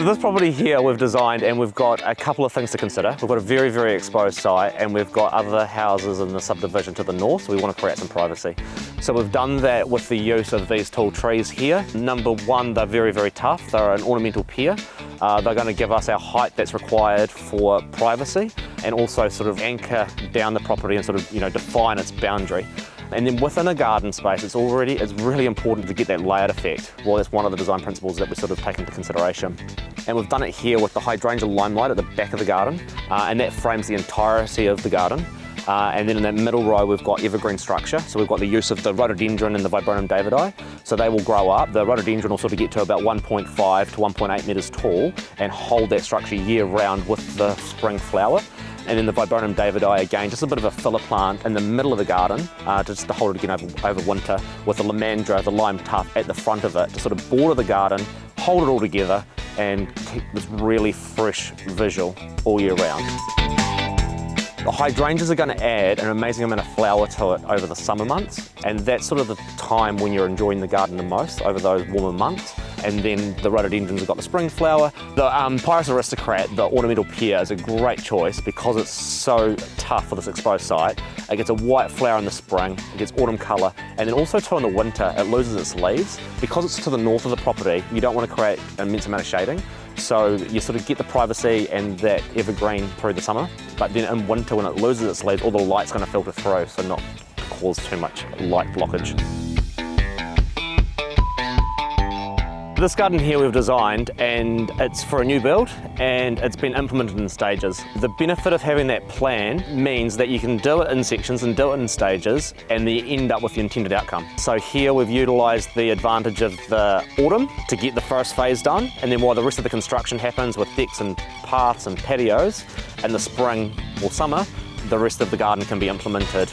So this property here we've designed, and we've got a couple of things to consider. We've got a very, very exposed site, and we've got other houses in the subdivision to the north, so we want to create some privacy. So we've done that with the use of these tall trees here. Number one, they're very, very tough. They're an ornamental pier. They're going to give us our height that's required for privacy, and also sort of anchor down the property and sort of, define its boundary. And then within a garden space, it's really important to get that layered effect. Well, that's one of the design principles that we sort of take into consideration. And we've done it here with the hydrangea limelight at the back of the garden, and that frames the entirety of the garden. And then in that middle row, we've got evergreen structure. So we've got the use of the rhododendron and the Viburnum davidi. So they will grow up. The rhododendron will sort of get to about 1.5 to 1.8 metres tall and hold that structure year round with the spring flower. And then the Viburnum davidi, again, just a bit of a filler plant in the middle of the garden, just to hold it again over winter, with the lomandra, the lime tuft, at the front of it to sort of border the garden, hold it all together, and keep this really fresh visual all year round. The hydrangeas are going to add an amazing amount of flower to it over the summer months, and that's sort of the time when you're enjoying the garden the most, over those warmer months. And then the rhododendrons have got the spring flower. The Pyrus aristocrat, the ornamental pear, is a great choice because it's so tough for this exposed site. It gets a white flower in the spring, it gets autumn colour, and then also too in the winter it loses its leaves. Because it's to the north of the property, you don't want to create an immense amount of shading. So you sort of get the privacy and that evergreen through the summer, but then in winter when it loses its leaves, all the light's going to filter through, so not cause too much light blockage. This garden here we've designed, and it's for a new build, and it's been implemented in stages. The benefit of having that plan means that you can do it in sections and do it in stages, and then you end up with the intended outcome. So here we've utilised the advantage of the autumn to get the first phase done, and then while the rest of the construction happens with decks and paths and patios, in the spring or summer, the rest of the garden can be implemented.